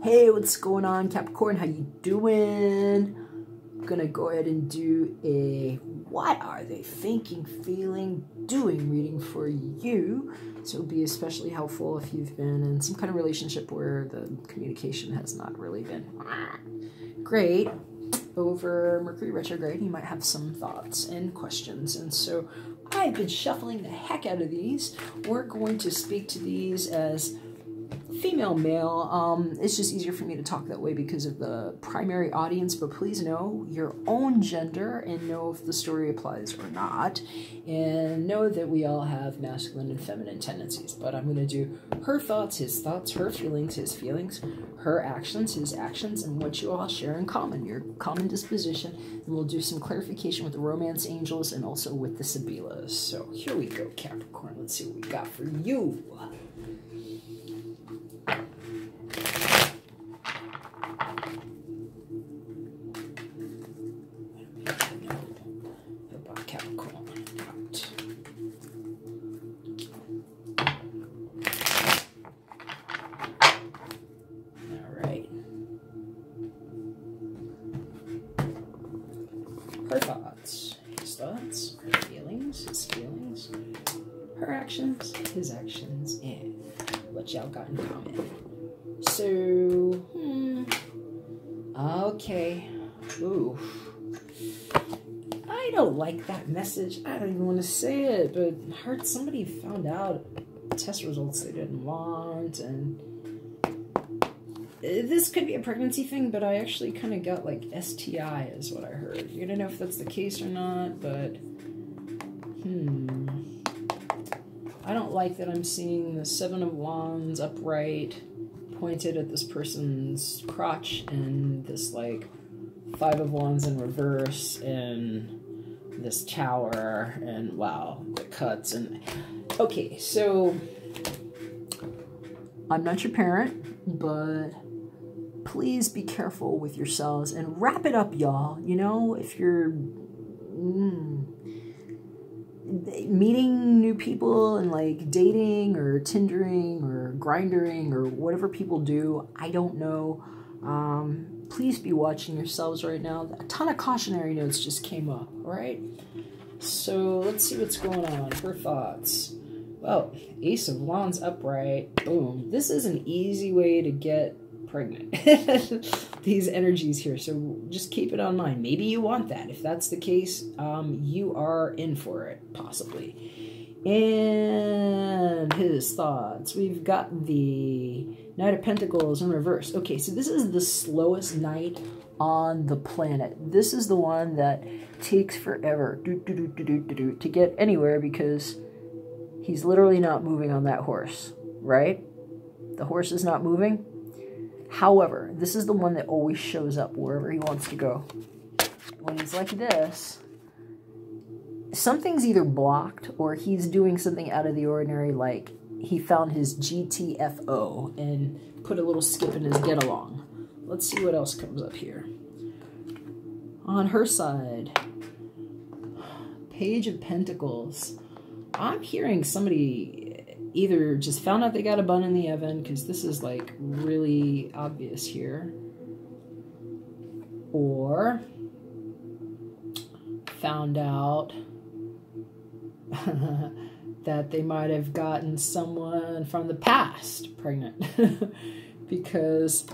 Hey, what's going on, Capricorn? How you doing? I'm gonna go ahead and do a what are they thinking, feeling, doing reading for you. So it'll be especially helpful if you've been in some kind of relationship where the communication has not really been great. Over Mercury retrograde, you might have some thoughts and questions. And so I've been shuffling the heck out of these. We're going to speak to these as female, male. It's just easier for me to talk that way because of the primary audience, but please know your own gender and know if the story applies or not, and know that we all have masculine and feminine tendencies. But I'm going to do her thoughts, his thoughts, her feelings, his feelings, her actions, his actions, and what you all share in common, your common disposition. And we'll do some clarification with the romance angels and also with the Sibilas. So here we go, Capricorn. Let's see what we got for you. Her thoughts, his thoughts, her feelings, his feelings, her actions, his actions, and what y'all got in common. So, okay. Ooh. I don't like that message. I don't even want to say it, but I heard somebody found out test results they didn't want, and this could be a pregnancy thing, but I actually kind of got like STI is what I heard. You don't know if that's the case or not, but I don't like that I'm seeing the Seven of Wands upright pointed at this person's crotch and this like Five of Wands in reverse and this tower and wow, the cuts and okay, so I'm not your parent, but please be careful with yourselves and wrap it up, y'all. You know, if you're meeting new people and like dating or Tindering or grindering or whatever people do, I don't know. Please be watching yourselves right now. A ton of cautionary notes just came up, all right? So let's see what's going on. Her thoughts. Well, Ace of Wands upright. Boom. This is an easy way to get pregnant. These energies here. So just keep it on mind. Maybe you want that. If that's the case, you are in for it, possibly. And his thoughts. We've got the Knight of Pentacles in reverse. Okay, so this is the slowest knight on the planet. This is the one that takes forever to get anywhere because he's literally not moving on that horse, right? The horse is not moving. However, this is the one that always shows up wherever he wants to go. When he's like this, something's either blocked or he's doing something out of the ordinary, like he found his GTFO and put a little skip in his get along. Let's see what else comes up here. On her side, Page of Pentacles. I'm hearing somebody either just found out they got a bun in the oven, because this is like really obvious here, or found out that they might have gotten someone from the past pregnant. Because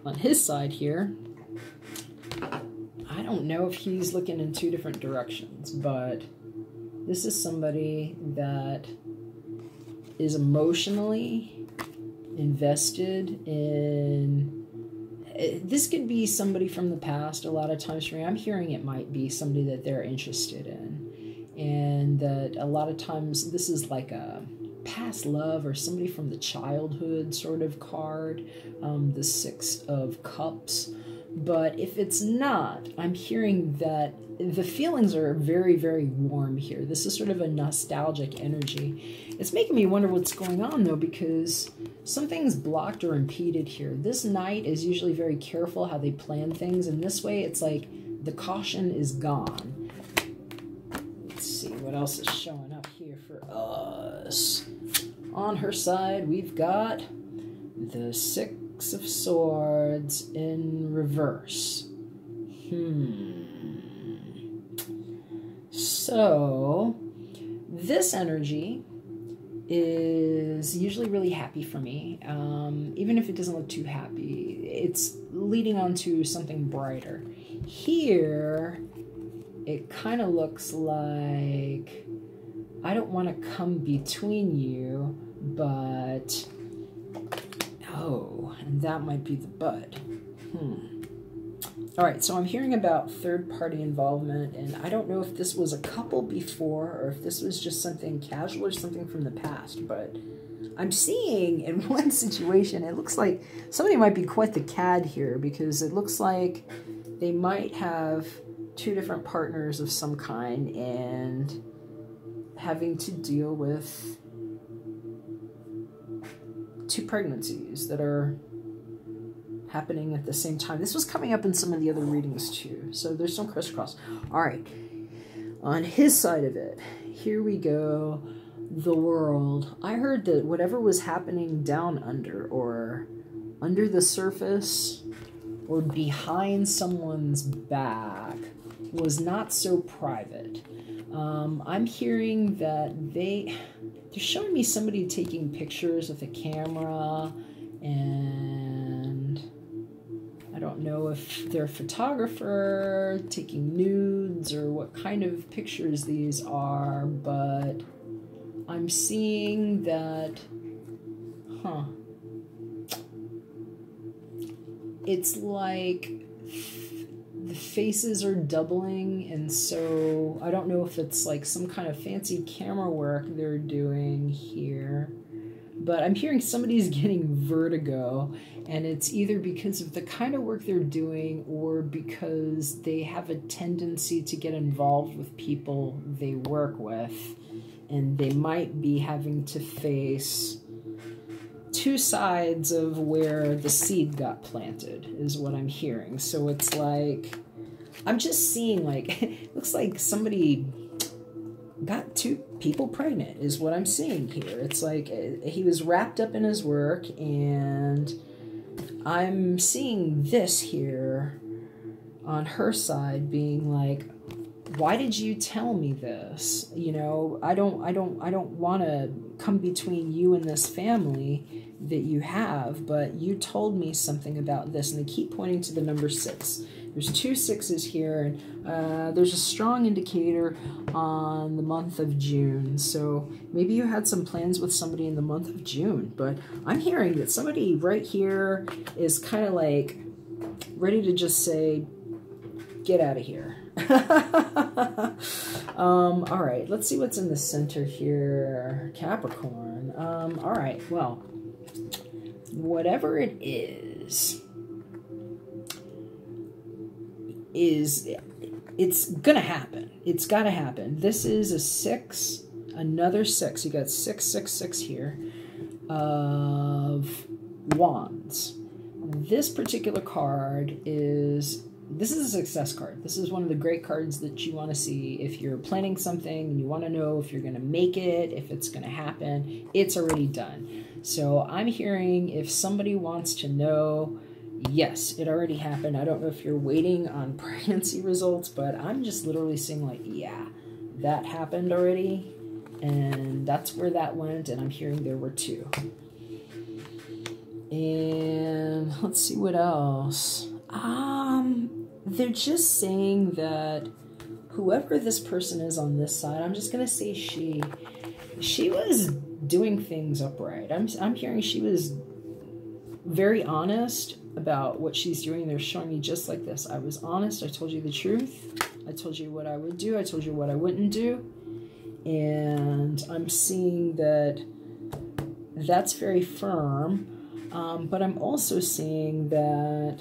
on his side here, I don't know if he's looking in two different directions, but this is somebody that is emotionally invested in, this could be somebody from the past. A lot of times for me, I'm hearing it might be somebody that they're interested in, and that a lot of times this is like a past love or somebody from the childhood sort of card, the Six of Cups. But if it's not, I'm hearing that the feelings are very, very warm here. This is sort of a nostalgic energy. It's making me wonder what's going on, though, because something's blocked or impeded here. This knight is usually very careful how they plan things, and this way it's like the caution is gone. Let's see what else is showing up here for us. On her side, we've got the Six Six of Swords in reverse. So, this energy is usually really happy for me. Even if it doesn't look too happy, it's leading on to something brighter. Here, it kind of looks like I don't want to come between you, but oh, and that might be the bud. All right, so I'm hearing about third-party involvement, and I don't know if this was a couple before or if this was just something casual or something from the past, but I'm seeing in one situation, it looks like somebody might be quite the cad here, because it looks like they might have two different partners of some kind and having to deal with two pregnancies that are happening at the same time. This was coming up in some of the other readings too, so there's some crisscross. All right, on his side of it, here we go. The World. I heard that whatever was happening down under, or under the surface, or behind someone's back, was not so private. I'm hearing that they're showing me somebody taking pictures with a camera, and I don't know if they're a photographer taking nudes or what kind of pictures these are, but I'm seeing that, it's like the faces are doubling, and so I don't know if it's like some kind of fancy camera work they're doing here, but I'm hearing somebody's getting vertigo, and it's either because of the kind of work they're doing or because they have a tendency to get involved with people they work with, and they might be having to face two sides of where the seed got planted, is what I'm hearing. So it's like, I'm just seeing like, it looks like somebody got two people pregnant, is what I'm seeing here. It's like he was wrapped up in his work, and I'm seeing this here on her side being like, why did you tell me this? You know, I don't want to come between you and this family that you have, but you told me something about this. And they keep pointing to the number 6. There's 2 6s here, and there's a strong indicator on the month of June. So maybe you had some plans with somebody in the month of June, but I'm hearing that somebody right here is kind of like ready to just say, get out of here. All right, let's see what's in the center here. Capricorn. All right, well, whatever it is it's gonna happen. It's gotta happen. This is a 6, another 6. You got 6, 6, 6 here of Wands. This particular card is, this is a success card. This is one of the great cards that you want to see if you're planning something and you want to know if you're going to make it, if it's going to happen. It's already done. So I'm hearing if somebody wants to know, yes, it already happened. I don't know if you're waiting on pregnancy results, but I'm just literally seeing like, yeah, that happened already. And that's where that went. And I'm hearing there were 2. And let's see what else. They're just saying that whoever this person is on this side, I'm just going to say she was doing things upright. I'm hearing she was very honest about what she's doing. They're showing me just like this. I was honest. I told you the truth. I told you what I would do. I told you what I wouldn't do. And I'm seeing that that's very firm. But I'm also seeing that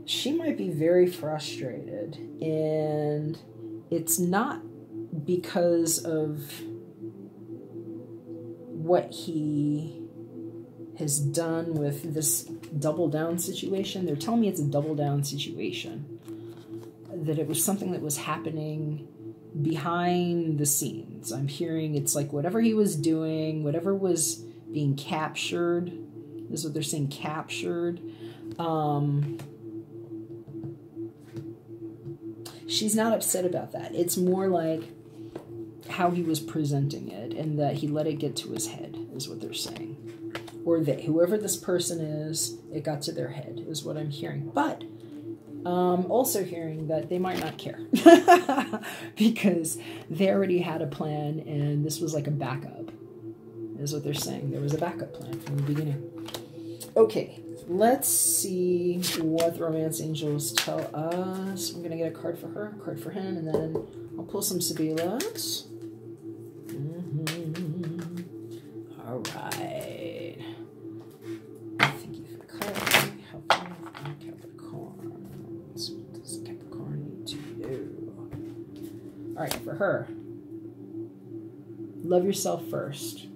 she might be very frustrated, and it's not because of what he has done with this double down situation. They're telling me it's a double down situation, that it was something that was happening behind the scenes. I'm hearing it's like whatever he was doing, whatever was being captured is what they're saying, captured. She's not upset about that. It's more like how he was presenting it and that he let it get to his head is what they're saying. Or they, whoever this person is, it got to their head is what I'm hearing. But also hearing that they might not care because they already had a plan and this was like a backup is what they're saying. There was a backup plan from the beginning. Okay, let's see what the romance angels tell us. I'm going to get a card for her, a card for him, and then I'll pull some Sibilas. All right. Thank you for clarity. Helpful. Capricorn. What does Capricorn need to do? All right, for her. Love yourself first.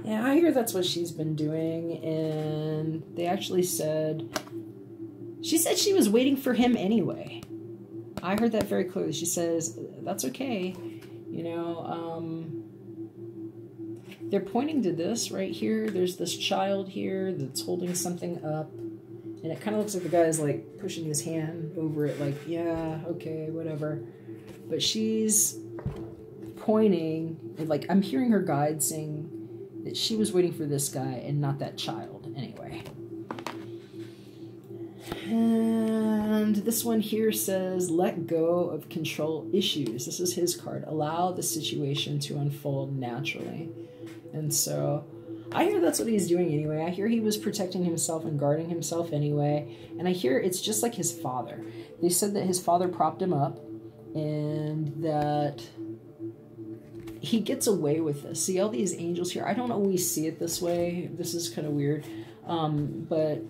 Yeah, I hear that's what she's been doing, and they actually said, she said she was waiting for him anyway. I heard that very clearly. She says, that's okay, you know, they're pointing to this right here. There's this child here that's holding something up, and it kind of looks like the guy's like pushing his hand over it, like, yeah, okay, whatever. But she's pointing, like, I'm hearing her guide saying that she was waiting for this guy and not that child anyway. And this one here says, let go of control issues. This is his card. Allow the situation to unfold naturally. And so I hear that's what he's doing anyway. I hear he was protecting himself and guarding himself anyway. And I hear it's just like his father. They said that his father propped him up and that he gets away with this. See all these angels here? I don't always see it this way. This is kind of weird. But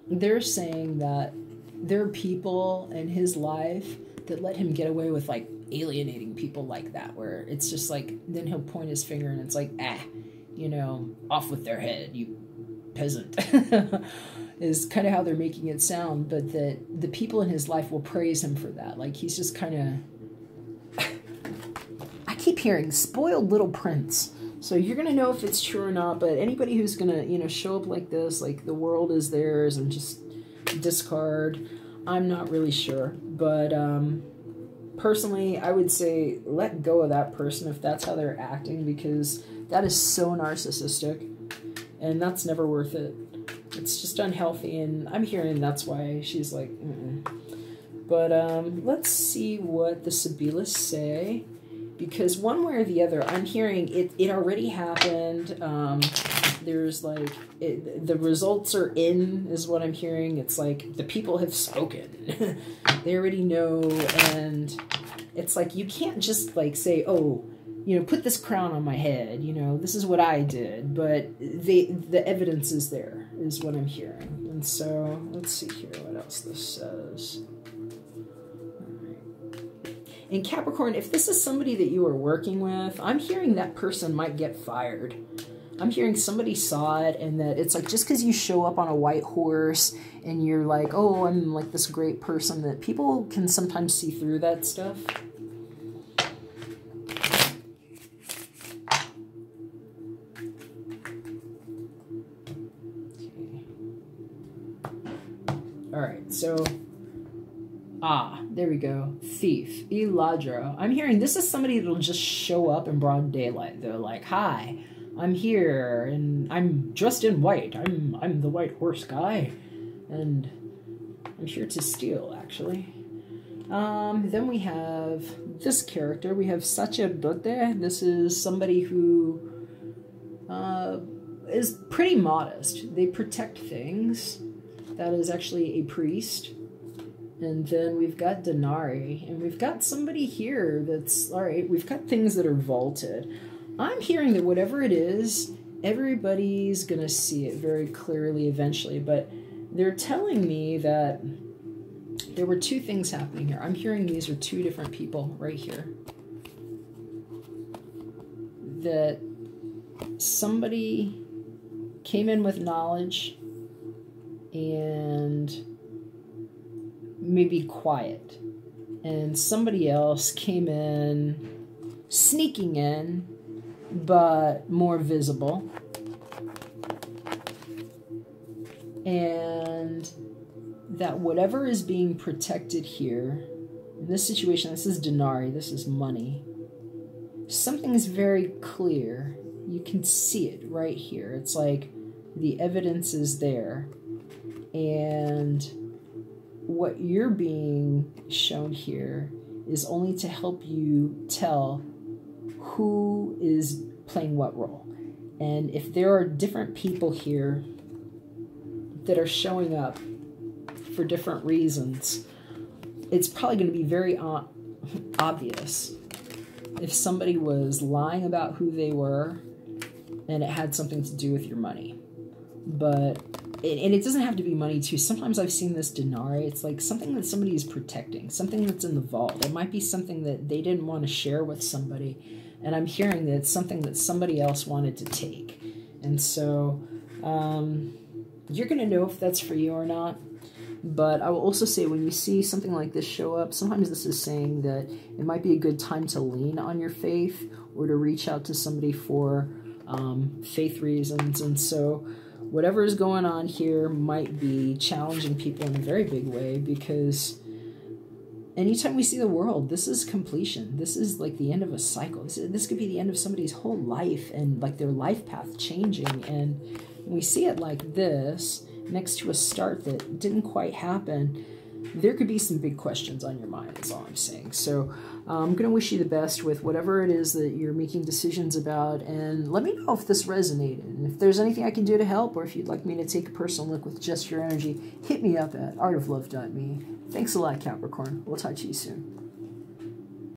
they're saying that there are people in his life that let him get away with like alienating people like that, where it's just like, then he'll point his finger and it's like, you know, off with their head, you peasant, is kind of how they're making it sound. But that the people in his life will praise him for that. Like he's just kind of, I keep hearing spoiled little prince. So you're going to know if it's true or not, but anybody who's going to, you know, show up like this, like the world is theirs and just discard, I'm not really sure. But personally, I would say let go of that person if that's how they're acting, because that is so narcissistic and that's never worth it. It's just unhealthy, and I'm hearing that's why she's like, But let's see what the Sibilas say. Because one way or the other, I'm hearing it already happened. There's like, the results are in, is what I'm hearing. It's like the people have spoken. They already know. And it's like, you can't just like say, oh, you know, put this crown on my head. You know, this is what I did. But the evidence is there, is what I'm hearing. And so let's see here what else this says. In Capricorn, if this is somebody that you are working with, I'm hearing that person might get fired. I'm hearing somebody saw it, and that it's like, just because you show up on a white horse and you're like, oh, I'm like this great person, that people can sometimes see through that stuff. Okay. All right, so... there we go. Thief. Eladro. I'm hearing this is somebody that'll just show up in broad daylight. They're like, hi, I'm here, and I'm dressed in white. I'm the white horse guy, and I'm here to steal, actually. Then we have this character. We have Sacerdote. This is somebody who is pretty modest. They protect things. That is actually a priest. And then we've got Denari, and we've got somebody here that's, all right, we've got things that are vaulted. I'm hearing that whatever it is, everybody's going to see it very clearly eventually, but they're telling me that there were two things happening here. I'm hearing these are two different people right here. That somebody came in with knowledge and maybe quiet, and somebody else came in sneaking in but more visible. And that whatever is being protected here, in this situation, this is denarii, this is money. Something is very clear. You can see it right here. It's like the evidence is there. And what you're being shown here is only to help you tell who is playing what role. And if there are different people here that are showing up for different reasons, it's probably going to be very obvious if somebody was lying about who they were and it had something to do with your money. But, and it doesn't have to be money too. Sometimes I've seen this denarii. It's like something that somebody is protecting, something that's in the vault. It might be something that they didn't want to share with somebody. And I'm hearing that it's something that somebody else wanted to take. And so you're going to know if that's for you or not. But I will also say, when you see something like this show up, sometimes this is saying that it might be a good time to lean on your faith or to reach out to somebody for faith reasons. And so whatever is going on here might be challenging people in a very big way, because anytime we see the world, this is completion. This is like the end of a cycle. This could be the end of somebody's whole life and like their life path changing. And when we see it like this, next to a start that didn't quite happen, there could be some big questions on your mind, is all I'm saying. So I'm going to wish you the best with whatever it is that you're making decisions about, and let me know if this resonated. And if there's anything I can do to help, or if you'd like me to take a personal look with just your energy, hit me up at artoflove.me. Thanks a lot, Capricorn. We'll talk to you soon.